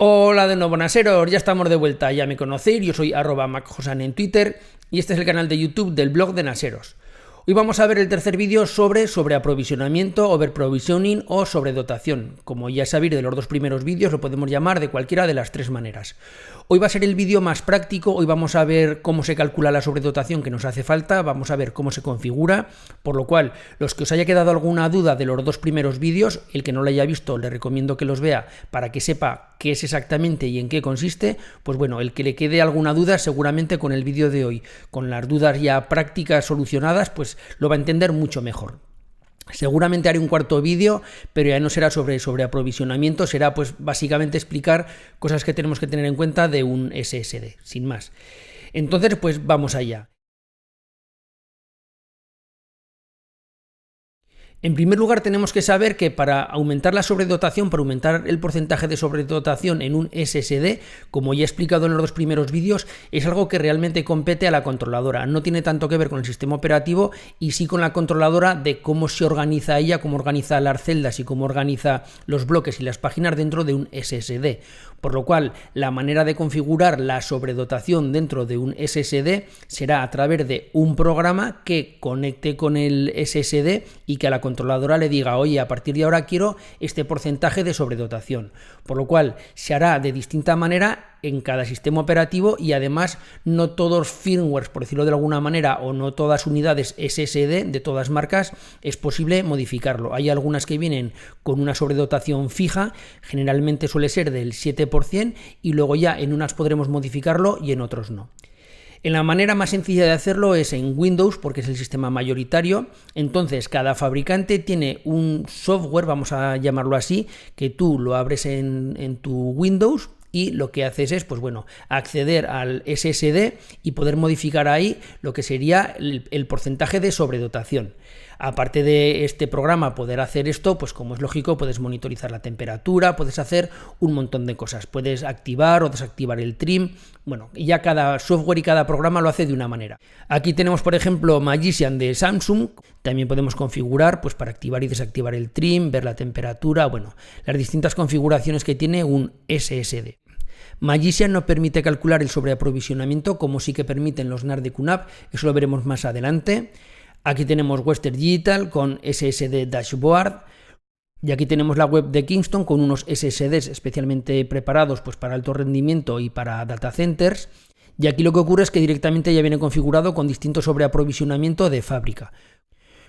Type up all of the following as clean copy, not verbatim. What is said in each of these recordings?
Hola de nuevo, Naseros, ya estamos de vuelta, ya me conocéis, yo soy @macjosan en Twitter y este es el canal de YouTube del blog de Naseros. Hoy vamos a ver el tercer vídeo sobre aprovisionamiento, overprovisioning o sobredotación. Como ya sabéis de los dos primeros vídeos lo podemos llamar de cualquiera de las tres maneras. Hoy va a ser el vídeo más práctico, hoy vamos a ver cómo se calcula la sobredotación que nos hace falta, vamos a ver cómo se configura, por lo cual los que os haya quedado alguna duda de los dos primeros vídeos, el que no lo haya visto le recomiendo que los vea para que sepa qué es exactamente y en qué consiste, pues bueno, el que le quede alguna duda seguramente con el vídeo de hoy, con las dudas ya prácticas solucionadas, pues lo va a entender mucho mejor. Seguramente haré un cuarto vídeo, pero ya no será sobre aprovisionamiento, será pues básicamente explicar cosas que tenemos que tener en cuenta de un SSD, sin más. Entonces pues vamos allá. En primer lugar tenemos que saber que para aumentar la sobredotación, para aumentar el porcentaje de sobredotación en un SSD, como ya he explicado en los dos primeros vídeos, es algo que realmente compete a la controladora. No tiene tanto que ver con el sistema operativo y sí con la controladora de cómo se organiza ella, cómo organiza las celdas y cómo organiza los bloques y las páginas dentro de un SSD. Por lo cual, la manera de configurar la sobredotación dentro de un SSD será a través de un programa que conecte con el SSD y que a la controladora le diga, oye, a partir de ahora quiero este porcentaje de sobredotación. Por lo cual, se hará de distinta manera en cada sistema operativo y además no todos firmwares, por decirlo de alguna manera, o no todas unidades SSD de todas marcas es posible modificarlo. Hay algunas que vienen con una sobredotación fija, generalmente suele ser del 7% y luego ya en unas podremos modificarlo y en otros no. En la manera más sencilla de hacerlo es en Windows, porque es el sistema mayoritario. Entonces, cada fabricante tiene un software, vamos a llamarlo así, que tú lo abres en tu Windows y lo que haces es, pues bueno, acceder al SSD y poder modificar ahí lo que sería el porcentaje de sobredotación. Aparte de este programa poder hacer esto, pues como es lógico, puedes monitorizar la temperatura, puedes hacer un montón de cosas, puedes activar o desactivar el trim, bueno, ya cada software y cada programa lo hace de una manera. Aquí tenemos, por ejemplo, Magician de Samsung, también podemos configurar pues para activar y desactivar el trim, ver la temperatura, bueno, las distintas configuraciones que tiene un SSD. Magician no permite calcular el sobreaprovisionamiento como sí que permiten los NAS de QNAP, eso lo veremos más adelante. Aquí tenemos Western Digital con SSD Dashboard y aquí tenemos la web de Kingston con unos SSDs especialmente preparados pues para alto rendimiento y para data centers. Y aquí lo que ocurre es que directamente ya viene configurado con distinto sobreaprovisionamiento de fábrica.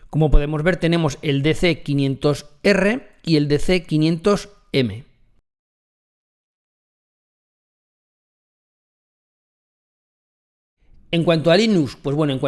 Como podemos ver tenemos el DC500R y el DC500M. En cuanto a Linux, pues bueno,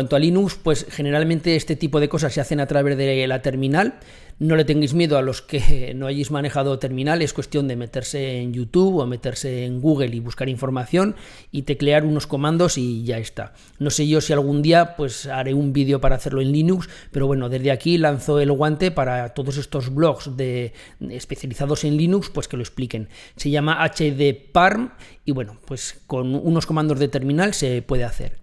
pues generalmente este tipo de cosas se hacen a través de la terminal. No le tengáis miedo a los que no hayáis manejado terminal, es cuestión de meterse en YouTube o meterse en Google y buscar información y teclear unos comandos y ya está. No sé yo si algún día pues haré un vídeo para hacerlo en Linux, pero bueno, desde aquí lanzo el guante para todos estos blogs especializados en Linux, pues que lo expliquen. Se llama HDParm y bueno, pues con unos comandos de terminal se puede hacer.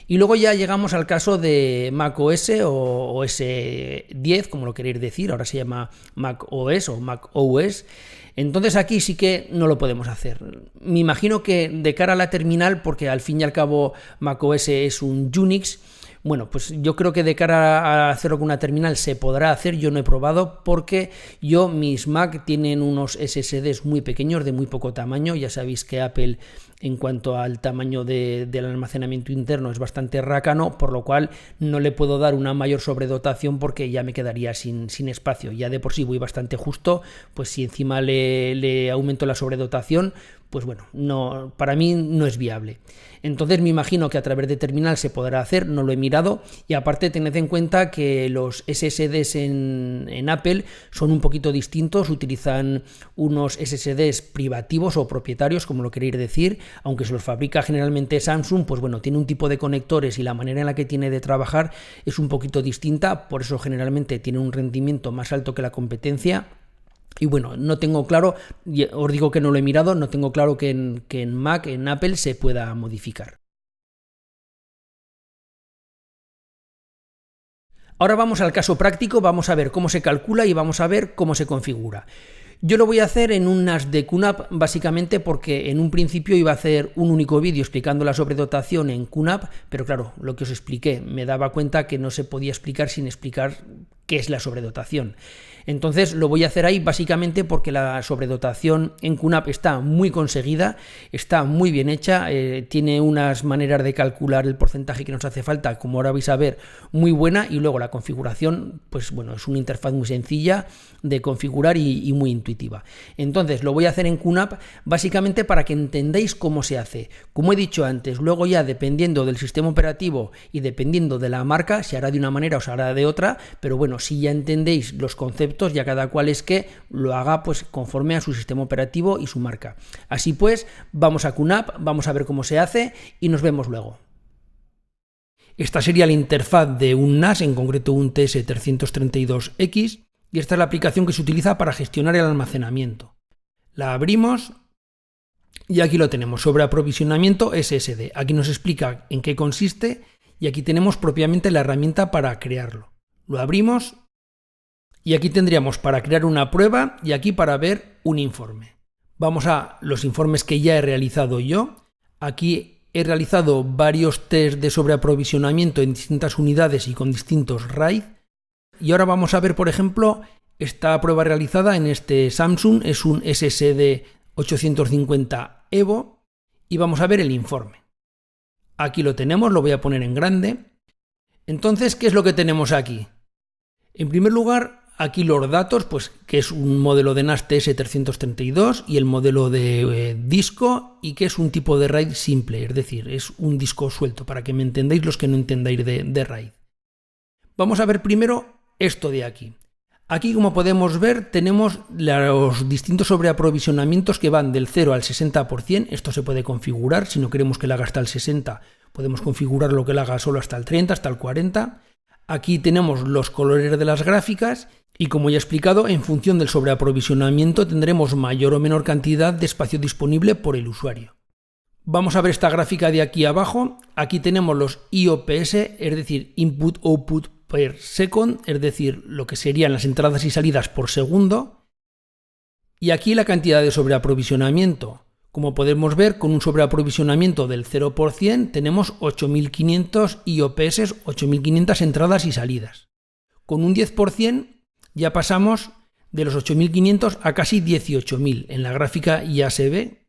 Y luego ya llegamos al caso de Mac OS o OS 10, como lo queréis decir, ahora se llama Mac OS o Mac OS. Entonces aquí sí que no lo podemos hacer. Me imagino que de cara a la terminal, porque al fin y al cabo Mac OS es un Unix, bueno, pues yo creo que de cara a hacerlo con una terminal se podrá hacer, yo no he probado porque mis Mac tienen unos SSDs muy pequeños, de muy poco tamaño, ya sabéis que Apple en cuanto al tamaño del almacenamiento interno es bastante rácano, por lo cual no le puedo dar una mayor sobredotación porque ya me quedaría sin espacio, ya de por sí voy bastante justo, pues si encima le aumento la sobredotación, pues bueno, no, para mí no es viable. Entonces me imagino que a través de terminal se podrá hacer, no lo he mirado, y aparte tened en cuenta que los SSDs en Apple son un poquito distintos, utilizan unos SSDs privativos o propietarios, como lo queréis decir, aunque se los fabrica generalmente Samsung, pues bueno, tiene un tipo de conectores y la manera en la que tiene de trabajar es un poquito distinta, por eso generalmente tiene un rendimiento más alto que la competencia. Y bueno, no tengo claro, os digo que no lo he mirado, no tengo claro que en Mac, en Apple se pueda modificar. Ahora vamos al caso práctico, vamos a ver cómo se calcula y vamos a ver cómo se configura. Yo lo voy a hacer en un NAS de QNAP básicamente porque en un principio iba a hacer un único vídeo explicando la sobredotación en QNAP, pero claro, lo que os expliqué, me daba cuenta que no se podía explicar sin explicar qué es la sobredotación. Entonces lo voy a hacer ahí básicamente porque la sobredotación en QNAP está muy conseguida, está muy bien hecha, tiene unas maneras de calcular el porcentaje que nos hace falta, como ahora vais a ver, muy buena, y luego la configuración, pues bueno, es una interfaz muy sencilla de configurar y muy intuitiva. Entonces lo voy a hacer en QNAP básicamente para que entendáis cómo se hace. Como he dicho antes, luego ya dependiendo del sistema operativo y dependiendo de la marca, se hará de una manera o se hará de otra, pero bueno, si ya entendéis los conceptos, ya cada cual es que lo haga pues conforme a su sistema operativo y su marca. Así pues, vamos a QNAP, vamos a ver cómo se hace y nos vemos luego. Esta sería la interfaz de un NAS, en concreto un TS332X, y esta es la aplicación que se utiliza para gestionar el almacenamiento. La abrimos y aquí lo tenemos, sobre aprovisionamiento SSD. Aquí nos explica en qué consiste y aquí tenemos propiamente la herramienta para crearlo. Lo abrimos y aquí tendríamos para crear una prueba y aquí para ver un informe. Vamos a los informes que ya he realizado yo. Aquí he realizado varios test de sobreaprovisionamiento en distintas unidades y con distintos RAID. Y ahora vamos a ver, por ejemplo, esta prueba realizada en este Samsung, es un SSD 850 Evo, y vamos a ver el informe. Aquí lo tenemos, lo voy a poner en grande. Entonces, ¿qué es lo que tenemos aquí? En primer lugar, aquí los datos, pues que es un modelo de NAS TS332 y el modelo de disco, y que es un tipo de RAID simple, es decir, es un disco suelto, para que me entendáis los que no entendáis de RAID. Vamos a ver primero esto de aquí. Aquí, como podemos ver, tenemos los distintos sobreaprovisionamientos que van del 0 al 60%. Esto se puede configurar. Si no queremos que la haga hasta el 60, podemos configurar lo que la haga solo hasta el 30, hasta el 40. Aquí tenemos los colores de las gráficas y, como ya he explicado, en función del sobreaprovisionamiento tendremos mayor o menor cantidad de espacio disponible por el usuario. Vamos a ver esta gráfica de aquí abajo. Aquí tenemos los IOPS, es decir, Input Output per Second, es decir, lo que serían las entradas y salidas por segundo. Y aquí la cantidad de sobreaprovisionamiento. Como podemos ver, con un sobreaprovisionamiento del 0% tenemos 8.500 IOPS, 8.500 entradas y salidas. Con un 10% ya pasamos de los 8.500 a casi 18.000. En la gráfica ya se ve,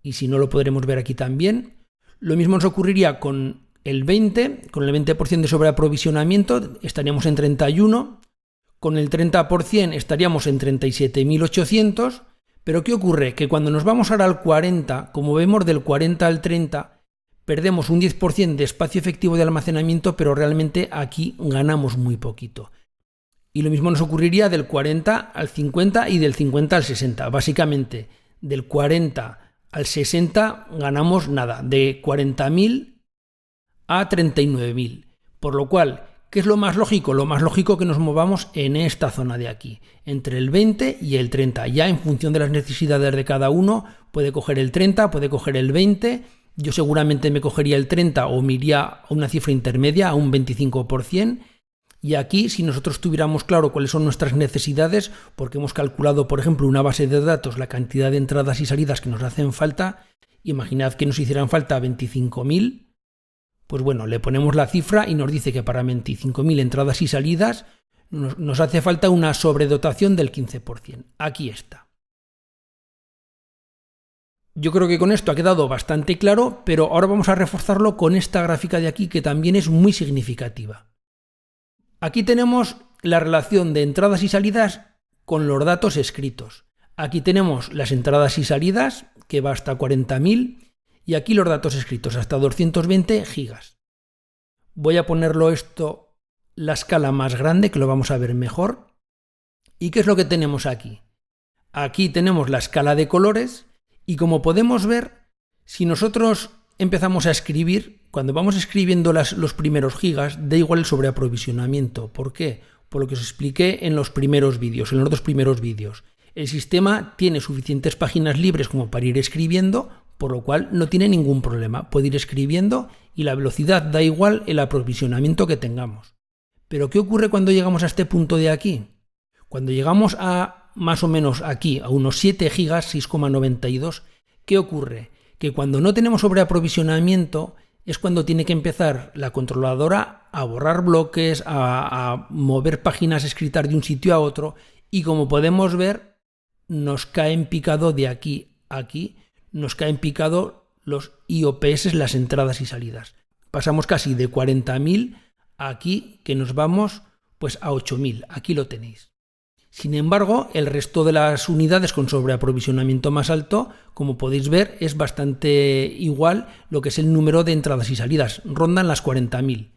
y si no lo podremos ver aquí también. Lo mismo nos ocurriría con el 20%, con el 20% de sobreaprovisionamiento estaríamos en 31, con el 30% estaríamos en 37.800, pero ¿qué ocurre? Que cuando nos vamos ahora al 40, como vemos del 40 al 30, perdemos un 10% de espacio efectivo de almacenamiento, pero realmente aquí ganamos muy poquito. Y lo mismo nos ocurriría del 40 al 50 y del 50 al 60. Básicamente, del 40 al 60 ganamos nada, de 40.000 a 39.000. Por lo cual, ¿qué es lo más lógico? Lo más lógico que nos movamos en esta zona de aquí, entre el 20 y el 30. Ya en función de las necesidades de cada uno, puede coger el 30, puede coger el 20. Yo seguramente me cogería el 30 o me iría a una cifra intermedia, a un 25%. Y aquí, si nosotros tuviéramos claro cuáles son nuestras necesidades, porque hemos calculado, por ejemplo, una base de datos, la cantidad de entradas y salidas que nos hacen falta, imaginad que nos hicieran falta 25.000, pues bueno, le ponemos la cifra y nos dice que para 25.000 entradas y salidas nos hace falta una sobredotación del 15%. Aquí está. Yo creo que con esto ha quedado bastante claro, pero ahora vamos a reforzarlo con esta gráfica de aquí, que también es muy significativa. Aquí tenemos la relación de entradas y salidas con los datos escritos. Aquí tenemos las entradas y salidas, que va hasta 40.000, y aquí los datos escritos hasta 220 gigas. Voy a ponerlo esto, la escala más grande, que lo vamos a ver mejor. ¿Y qué es lo que tenemos aquí? Aquí tenemos la escala de colores y, como podemos ver, si nosotros empezamos a escribir, cuando vamos escribiendo los primeros gigas, da igual el sobreaprovisionamiento. ¿Por qué? Por lo que os expliqué en los primeros vídeos, en los dos primeros vídeos. El sistema tiene suficientes páginas libres como para ir escribiendo, por lo cual no tiene ningún problema. Puede ir escribiendo y la velocidad da igual el aprovisionamiento que tengamos. Pero ¿qué ocurre cuando llegamos a este punto de aquí? Cuando llegamos a más o menos aquí, a unos 7 GB, 6,92. ¿Qué ocurre? Que cuando no tenemos sobreaprovisionamiento es cuando tiene que empezar la controladora a borrar bloques, a mover páginas escritas de un sitio a otro, y como podemos ver, nos cae en picado de aquí a aquí, nos cae en picado los IOPS, las entradas y salidas. Pasamos casi de 40.000 a aquí, que nos vamos pues a 8.000, aquí lo tenéis. Sin embargo, el resto de las unidades con sobreaprovisionamiento más alto, como podéis ver, es bastante igual lo que es el número de entradas y salidas, rondan las 40.000.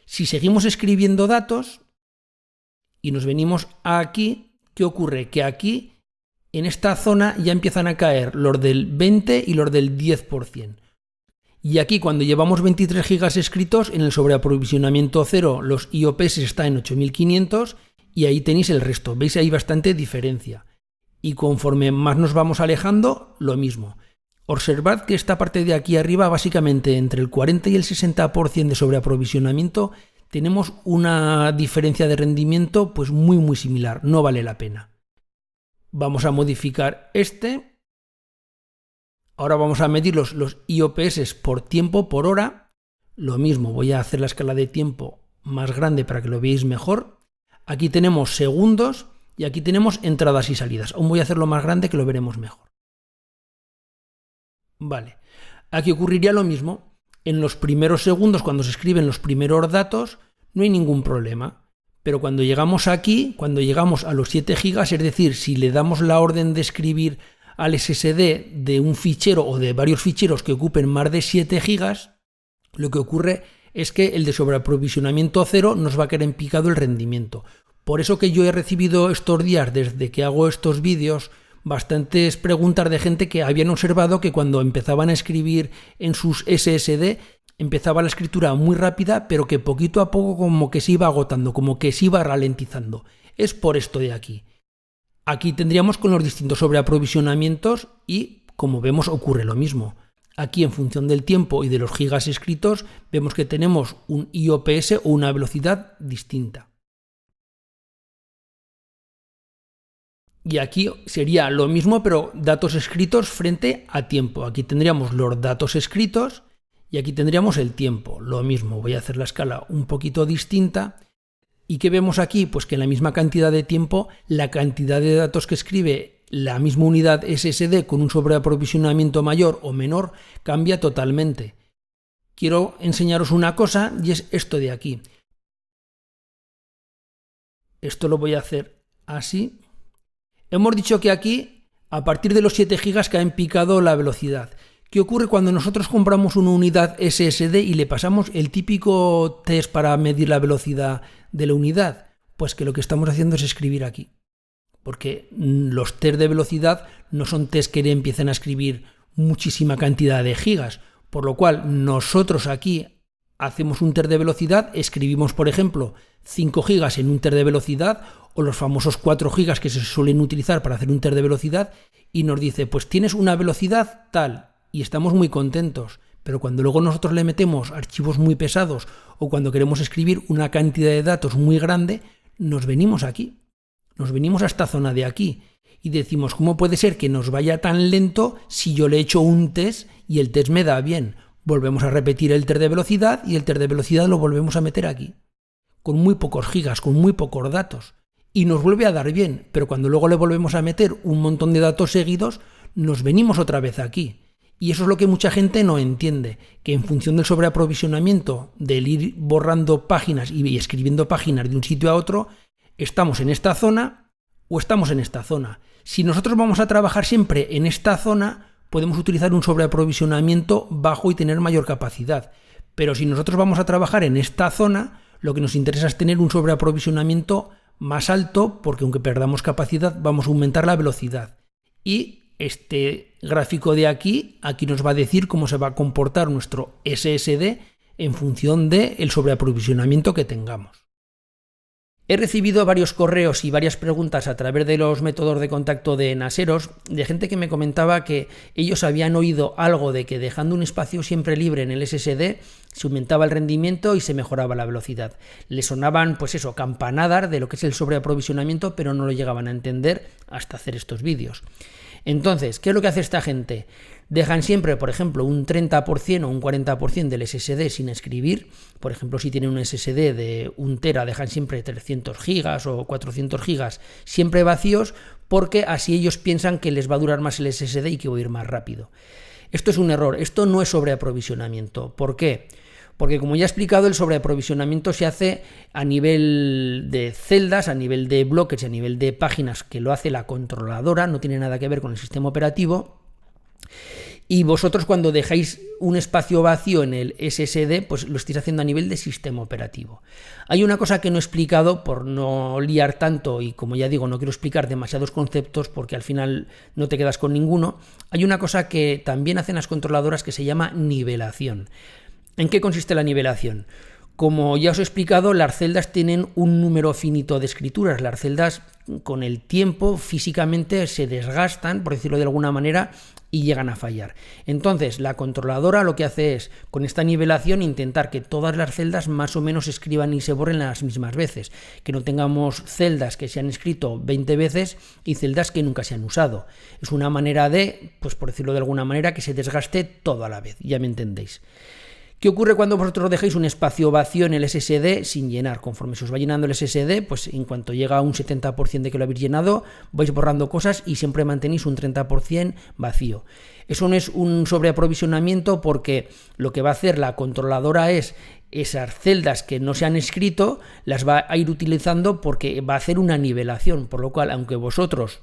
Si seguimos escribiendo datos y nos venimos aquí, ¿qué ocurre? Que aquí, en esta zona, ya empiezan a caer los del 20 y los del 10%. Y aquí, cuando llevamos 23 gigas escritos, en el sobreaprovisionamiento 0, los IOPS están en 8.500 y ahí tenéis el resto. ¿Veis? Hay bastante diferencia. Y conforme más nos vamos alejando, lo mismo. Observad que esta parte de aquí arriba, básicamente entre el 40 y el 60% de sobreaprovisionamiento, tenemos una diferencia de rendimiento pues muy similar. No vale la pena. Vamos a modificar este. Ahora vamos a medir los IOPS por tiempo, por hora. Lo mismo, voy a hacer la escala de tiempo más grande para que lo veáis mejor. Aquí tenemos segundos y aquí tenemos entradas y salidas. Aún voy a hacerlo más grande que lo veremos mejor. Vale, aquí ocurriría lo mismo. En los primeros segundos, cuando se escriben los primeros datos, no hay ningún problema. Pero cuando llegamos aquí, cuando llegamos a los 7 gigas, es decir, si le damos la orden de escribir al SSD de un fichero o de varios ficheros que ocupen más de 7 gigas, lo que ocurre es que el de sobreaprovisionamiento 0 nos va a caer en picado el rendimiento. Por eso que yo he recibido estos días, desde que hago estos vídeos, bastantes preguntas de gente que habían observado que cuando empezaban a escribir en sus SSD, empezaba la escritura muy rápida, pero que poquito a poco como que se iba agotando, como que se iba ralentizando. Es por esto de aquí. Aquí tendríamos con los distintos sobreaprovisionamientos y, como vemos, ocurre lo mismo. Aquí, en función del tiempo y de los gigas escritos, vemos que tenemos un IOPS o una velocidad distinta. Y aquí sería lo mismo, pero datos escritos frente a tiempo. Aquí tendríamos los datos escritos y aquí tendríamos el tiempo. Lo mismo, voy a hacer la escala un poquito distinta. ¿Y qué vemos aquí? Pues que en la misma cantidad de tiempo, la cantidad de datos que escribe la misma unidad SSD con un sobreaprovisionamiento mayor o menor cambia totalmente. Quiero enseñaros una cosa y es esto de aquí. Esto lo voy a hacer así. Hemos dicho que aquí, a partir de los 7 gigas, cae en picado la velocidad. ¿Qué ocurre cuando nosotros compramos una unidad SSD y le pasamos el típico test para medir la velocidad de la unidad? Pues que lo que estamos haciendo es escribir aquí. Porque los test de velocidad no son test que le empiecen a escribir muchísima cantidad de gigas. Por lo cual, nosotros aquí hacemos un test de velocidad, escribimos, por ejemplo, 5 gigas en un test de velocidad o los famosos 4 gigas que se suelen utilizar para hacer un test de velocidad y nos dice, pues tienes una velocidad tal y estamos muy contentos. Pero cuando luego nosotros le metemos archivos muy pesados o cuando queremos escribir una cantidad de datos muy grande, nos venimos aquí. Nos venimos a esta zona de aquí y decimos, ¿cómo puede ser que nos vaya tan lento si yo le he hecho un test y el test me da bien? Volvemos a repetir el test de velocidad y el test de velocidad lo volvemos a meter aquí. Con muy pocos gigas, con muy pocos datos. Y nos vuelve a dar bien, pero cuando luego le volvemos a meter un montón de datos seguidos, nos venimos otra vez aquí. Y eso es lo que mucha gente no entiende, que en función del sobreaprovisionamiento, del ir borrando páginas y escribiendo páginas de un sitio a otro, estamos en esta zona o estamos en esta zona. Si nosotros vamos a trabajar siempre en esta zona, podemos utilizar un sobreaprovisionamiento bajo y tener mayor capacidad. Pero si nosotros vamos a trabajar en esta zona, lo que nos interesa es tener un sobreaprovisionamiento más alto, porque aunque perdamos capacidad, vamos a aumentar la velocidad. Y este gráfico de aquí nos va a decir cómo se va a comportar nuestro SSD en función del sobreaprovisionamiento que tengamos. He recibido varios correos y varias preguntas a través de los métodos de contacto de Naseros de gente que me comentaba que ellos habían oído algo de que dejando un espacio siempre libre en el SSD se aumentaba el rendimiento y se mejoraba la velocidad. Le sonaban, pues eso, campanadas de lo que es el sobreaprovisionamiento, pero no lo llegaban a entender hasta hacer estos vídeos. Entonces, ¿qué es lo que hace esta gente? Dejan siempre, por ejemplo, un 30% o un 40% del SSD sin escribir. Por ejemplo, si tienen un SSD de 1 tera, dejan siempre 300 gigas o 400 gigas siempre vacíos, porque así ellos piensan que les va a durar más el SSD y que va a ir más rápido. Esto es un error, esto no es sobreaprovisionamiento. ¿Por qué? Porque, como ya he explicado, el sobreaprovisionamiento se hace a nivel de celdas, a nivel de bloques y a nivel de páginas, que lo hace la controladora, no tiene nada que ver con el sistema operativo. Y vosotros, cuando dejáis un espacio vacío en el SSD, pues lo estáis haciendo a nivel de sistema operativo. Hay una cosa que no he explicado por no liar tanto, y como ya digo, no quiero explicar demasiados conceptos porque al final no te quedas con ninguno. Hay una cosa que también hacen las controladoras que se llama nivelación. ¿En qué consiste la nivelación? Como ya os he explicado, las celdas tienen un número finito de escrituras. Las celdas con el tiempo físicamente se desgastan, por decirlo de alguna manera, y llegan a fallar. Entonces, la controladora lo que hace es, con esta nivelación, intentar que todas las celdas más o menos se escriban y se borren las mismas veces. Que no tengamos celdas que se han escrito 20 veces y celdas que nunca se han usado. Es una manera de, pues por decirlo de alguna manera, que se desgaste todo a la vez. Ya me entendéis. ¿Qué ocurre cuando vosotros dejáis un espacio vacío en el SSD sin llenar? Conforme se os va llenando el SSD, pues en cuanto llega a un 70% de que lo habéis llenado, vais borrando cosas y siempre mantenéis un 30% vacío. Eso no es un sobreaprovisionamiento, porque lo que va a hacer la controladora es esas celdas que no se han escrito, las va a ir utilizando porque va a hacer una nivelación, por lo cual, aunque vosotros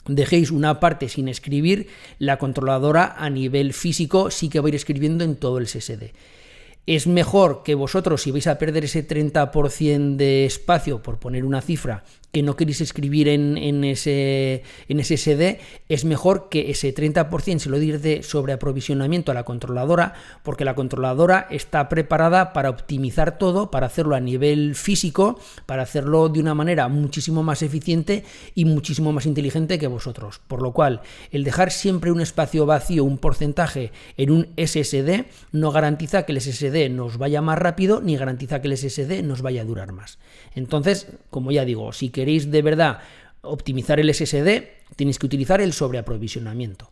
dejéis una parte sin escribir, la controladora a nivel físico sí que va a ir escribiendo en todo el SSD. Es mejor que vosotros, si vais a perder ese 30% de espacio, por poner una cifra, que no queréis escribir en ese SSD, es mejor que ese 30% se lo deis de sobreaprovisionamiento a la controladora, porque la controladora está preparada para optimizar todo, para hacerlo a nivel físico, para hacerlo de una manera muchísimo más eficiente y muchísimo más inteligente que vosotros. Por lo cual, el dejar siempre un espacio vacío, un porcentaje en un SSD, no garantiza que el SSD nos vaya más rápido, ni garantiza que el SSD nos vaya a durar más. Entonces, como ya digo, si queréis de verdad optimizar el SSD, tenéis que utilizar el sobreaprovisionamiento.